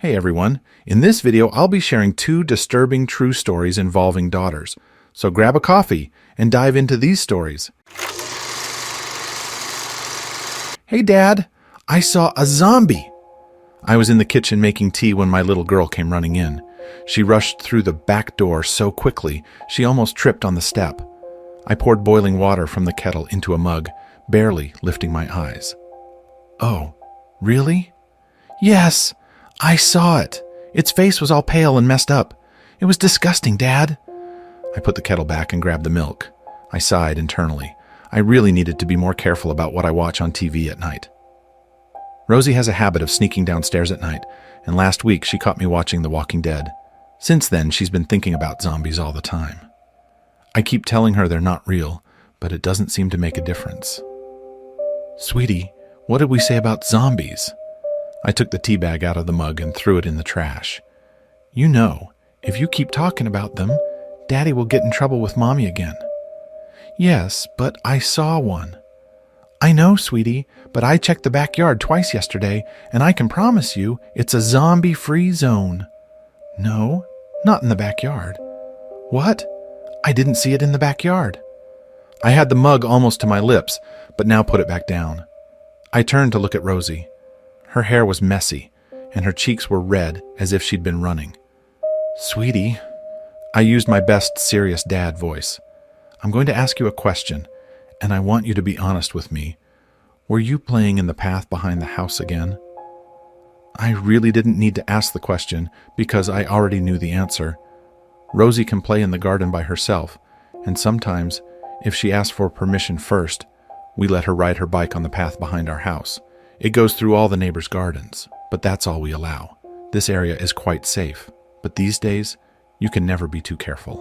Hey everyone, in this video I'll be sharing 2 disturbing true stories involving daughters. So grab a coffee and dive into these stories. Hey Dad, I saw a zombie! I was in the kitchen making tea when my little girl came running in. She rushed through the back door so quickly she almost tripped on the step. I poured boiling water from the kettle into a mug, barely lifting my eyes. Oh, really? Yes! I saw it. Its face was all pale and messed up. It was disgusting, Dad. I put the kettle back and grabbed the milk. I sighed internally. I really needed to be more careful about what I watch on TV at night. Rosie has a habit of sneaking downstairs at night, and last week she caught me watching The Walking Dead. Since then, she's been thinking about zombies all the time. I keep telling her they're not real, but it doesn't seem to make a difference. Sweetie, what did we say about zombies? I took the tea bag out of the mug and threw it in the trash. You know, if you keep talking about them, Daddy will get in trouble with Mommy again. Yes, but I saw one. I know, sweetie, but I checked the backyard twice yesterday, and I can promise you it's a zombie-free zone. No, not in the backyard. What? I didn't see it in the backyard. I had the mug almost to my lips, but now put it back down. I turned to look at Rosie. Her hair was messy, and her cheeks were red as if she'd been running. Sweetie, I used my best serious dad voice. I'm going to ask you a question, and I want you to be honest with me. Were you playing in the path behind the house again? I really didn't need to ask the question because I already knew the answer. Rosie can play in the garden by herself, and sometimes, if she asks for permission first, we let her ride her bike on the path behind our house. It goes through all the neighbors' gardens, but that's all we allow. This area is quite safe, but these days, you can never be too careful.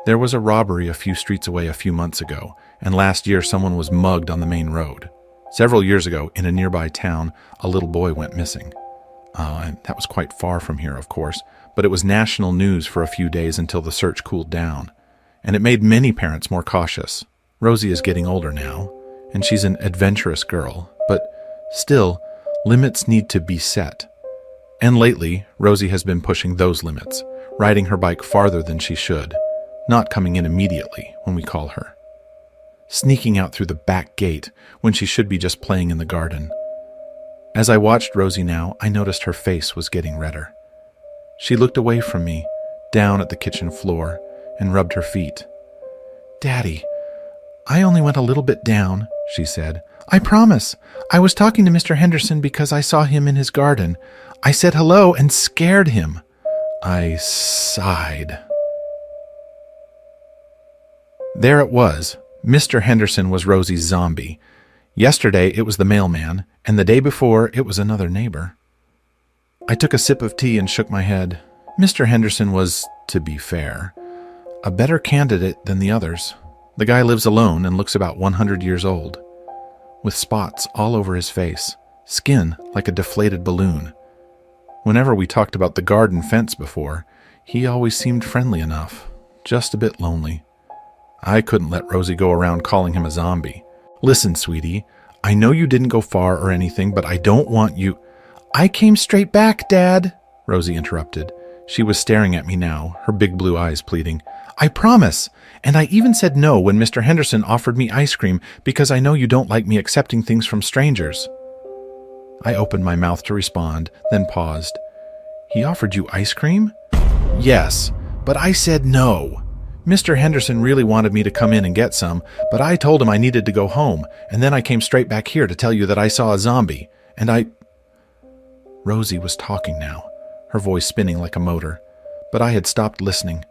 There was a robbery a few streets away a few months ago, and last year someone was mugged on the main road. Several years ago, in a nearby town, a little boy went missing. And that was quite far from here, of course, but it was national news for a few days until the search cooled down, and it made many parents more cautious. Rosie is getting older now, and she's an adventurous girl, but still, limits need to be set. And lately, Rosie has been pushing those limits, riding her bike farther than she should, not coming in immediately when we call her, sneaking out through the back gate when she should be just playing in the garden. As I watched Rosie now, I noticed her face was getting redder. She looked away from me, down at the kitchen floor, and rubbed her feet. Daddy, I only went a little bit down, she said. I promise. I was talking to Mr. Henderson because I saw him in his garden. I said hello and scared him. I sighed. There it was. Mr. Henderson was Rosie's zombie. Yesterday it was the mailman, and the day before it was another neighbor. I took a sip of tea and shook my head. Mr. Henderson was, to be fair, a better candidate than the others. The guy lives alone and looks about 100 years old, with spots all over his face, skin like a deflated balloon. Whenever we talked about the garden fence before, he always seemed friendly enough, just a bit lonely. I couldn't let Rosie go around calling him a zombie. Listen, sweetie, I know you didn't go far or anything, but I don't want you... I came straight back, Dad, Rosie interrupted. She was staring at me now, her big blue eyes pleading. I promise. And I even said no when Mr. Henderson offered me ice cream because I know you don't like me accepting things from strangers. I opened my mouth to respond, then paused. He offered you ice cream? Yes, but I said no. Mr. Henderson really wanted me to come in and get some, but I told him I needed to go home, and then I came straight back here to tell you that I saw a zombie, and I... Rosie was talking now, her voice spinning like a motor, but I had stopped listening.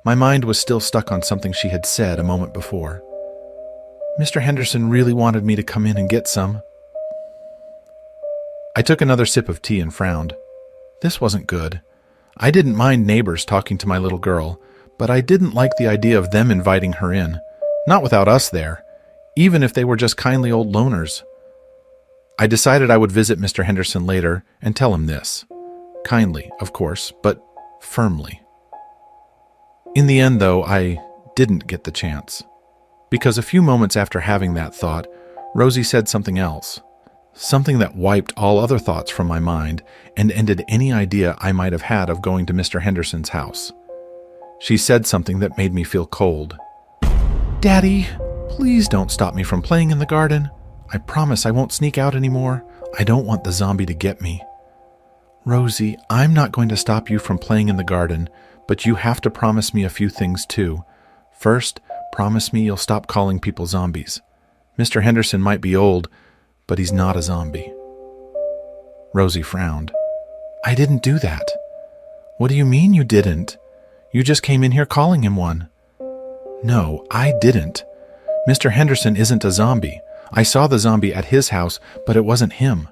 My mind was still stuck on something she had said a moment before. Mr. Henderson really wanted me to come in and get some. I took another sip of tea and frowned. This wasn't good. I didn't mind neighbors talking to my little girl, but I didn't like the idea of them inviting her in, not without us there, even if they were just kindly old loners. I decided I would visit Mr. Henderson later and tell him this. Kindly, of course, but firmly. In the end, though, I didn't get the chance, because a few moments after having that thought, Rosie said something else. something that wiped all other thoughts from my mind and ended any idea I might have had of going to Mr. Henderson's house. She said something that made me feel cold. "Daddy, please don't stop me from playing in the garden. I promise I won't sneak out anymore. I don't want the zombie to get me." "Rosie, I'm not going to stop you from playing in the garden, but you have to promise me a few things too. First, promise me you'll stop calling people zombies. Mr. Henderson might be old, but he's not a zombie." Rosie frowned. "I didn't do that." "What do you mean you didn't? You just came in here calling him one." "No, I didn't. Mr. Henderson isn't a zombie. I saw the zombie at his house, but it wasn't him."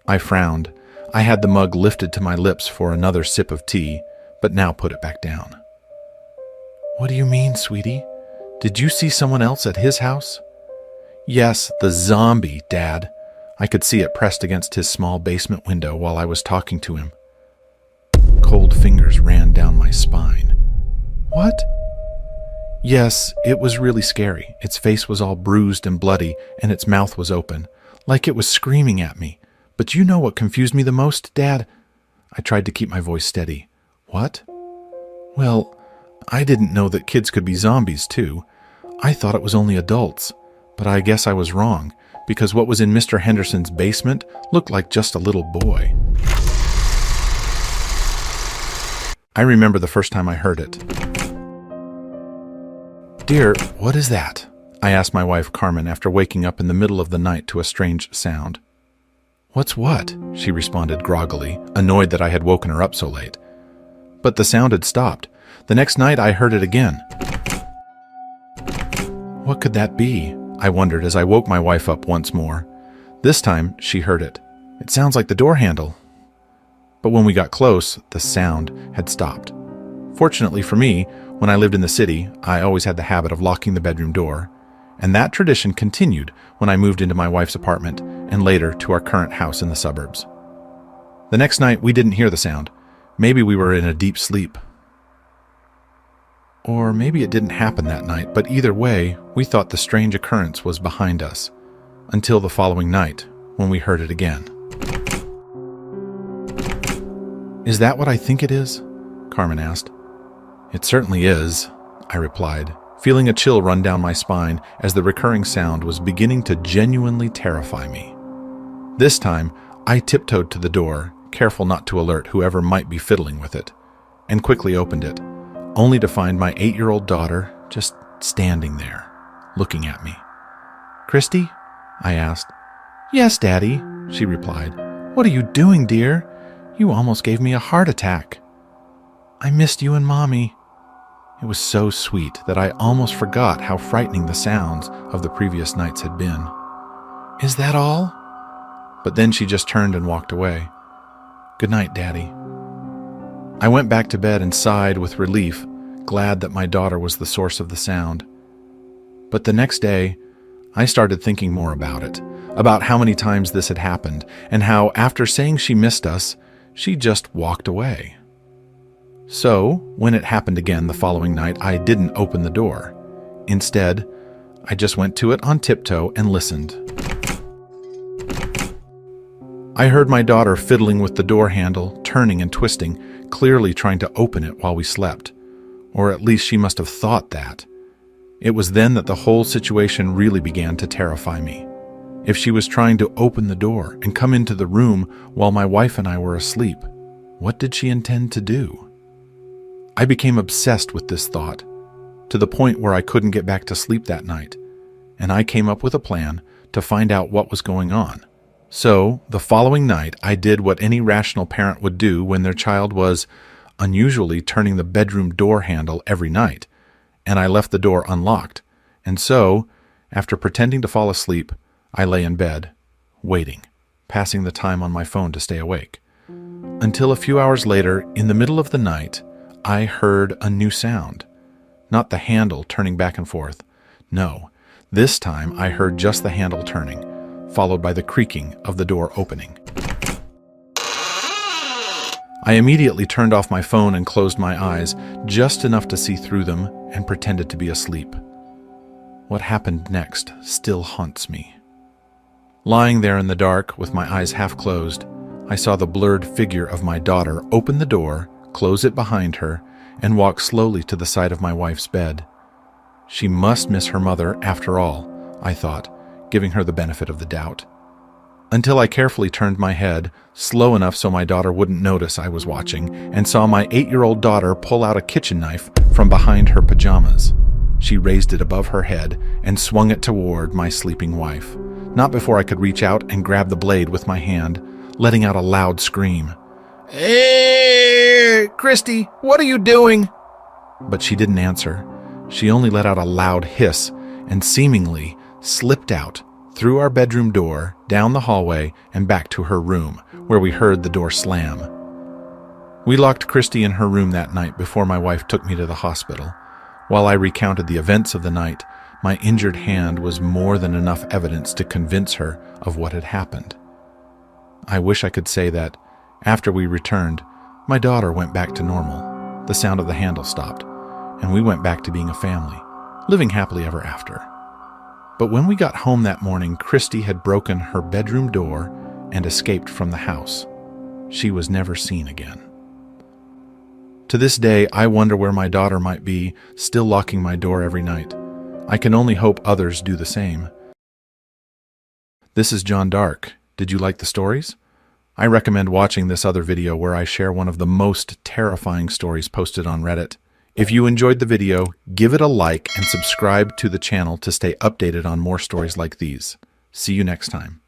I frowned. I had the mug lifted to my lips for another sip of tea, but now put it back down. "What do you mean, sweetie? Did you see someone else at his house?" "Yes, the zombie, Dad." I could see it pressed against his small basement window while I was talking to him. Cold fingers ran down my spine. "What?" "Yes, it was really scary. Its face was all bruised and bloody, and its mouth was open, like it was screaming at me. But you know what confused me the most, Dad?" I tried to keep my voice steady. "What?" "Well, I didn't know that kids could be zombies, too. I thought it was only adults. But I guess I was wrong, because what was in Mr. Henderson's basement looked like just a little boy." I remember the first time I heard it. "Dear, what is that?" I asked my wife Carmen after waking up in the middle of the night to a strange sound. "What's what?" she responded groggily, annoyed that I had woken her up so late. But the sound had stopped. The next night I heard it again. What could that be? I wondered as I woke my wife up once more. This time she heard it. "It sounds like the door handle." But when we got close, the sound had stopped. Fortunately for me, when I lived in the city, I always had the habit of locking the bedroom door, and that tradition continued when I moved into my wife's apartment and later to our current house in the suburbs. The next night, we didn't hear the sound. Maybe we were in a deep sleep. Or maybe it didn't happen that night, but either way, we thought the strange occurrence was behind us, until the following night, when we heard it again. "Is that what I think it is?" Carmen asked. "It certainly is," I replied, feeling a chill run down my spine as the recurring sound was beginning to genuinely terrify me. This time, I tiptoed to the door, careful not to alert whoever might be fiddling with it, and quickly opened it, only to find my 8-year-old daughter just standing there, looking at me. "Christy?" I asked. "Yes, Daddy," she replied. "What are you doing, dear? You almost gave me a heart attack." "I missed you and Mommy." It was so sweet that I almost forgot how frightening the sounds of the previous nights had been. "Is that all?" But then she just turned and walked away. "Good night, Daddy." I went back to bed and sighed with relief, glad that my daughter was the source of the sound. But the next day, I started thinking more about it, about how many times this had happened, and how, after saying she missed us, she just walked away. So, when it happened again the following night, I didn't open the door. Instead, I just went to it on tiptoe and listened. I heard my daughter fiddling with the door handle, turning and twisting, clearly trying to open it while we slept. Or at least she must have thought that. It was then that the whole situation really began to terrify me. If she was trying to open the door and come into the room while my wife and I were asleep, what did she intend to do? I became obsessed with this thought, to the point where I couldn't get back to sleep that night, and I came up with a plan to find out what was going on. So, the following night, I did what any rational parent would do when their child was unusually turning the bedroom door handle every night, and I left the door unlocked. And so, after pretending to fall asleep, I lay in bed, waiting, passing the time on my phone to stay awake. Until a few hours later, in the middle of the night, I heard a new sound. Not the handle turning back and forth. No, this time I heard just the handle turning, followed by the creaking of the door opening. I immediately turned off my phone and closed my eyes, just enough to see through them, and pretended to be asleep. What happened next still haunts me. Lying there in the dark with my eyes half closed, I saw the blurred figure of my daughter open the door, close it behind her, and walk slowly to the side of my wife's bed. She must miss her mother after all, I thought, giving her the benefit of the doubt. Until I carefully turned my head, slow enough so my daughter wouldn't notice I was watching, and saw my 8-year-old daughter pull out a kitchen knife from behind her pajamas. She raised it above her head and swung it toward my sleeping wife, not before I could reach out and grab the blade with my hand, letting out a loud scream. "Hey, Christy, what are you doing?" But she didn't answer. She only let out a loud hiss and seemingly slipped out through our bedroom door, down the hallway, and back to her room, where we heard the door slam. We locked Christy in her room that night before my wife took me to the hospital. While I recounted the events of the night, my injured hand was more than enough evidence to convince her of what had happened. I wish I could say that, after we returned, my daughter went back to normal. The sound of the handle stopped, and we went back to being a family, living happily ever after. But when we got home that morning, Christy had broken her bedroom door and escaped from the house. She was never seen again. To this day, I wonder where my daughter might be, still locking my door every night. I can only hope others do the same. This is John Dark. Did you like the stories? I recommend watching this other video where I share one of the most terrifying stories posted on Reddit. If you enjoyed the video, give it a like and subscribe to the channel to stay updated on more stories like these. See you next time.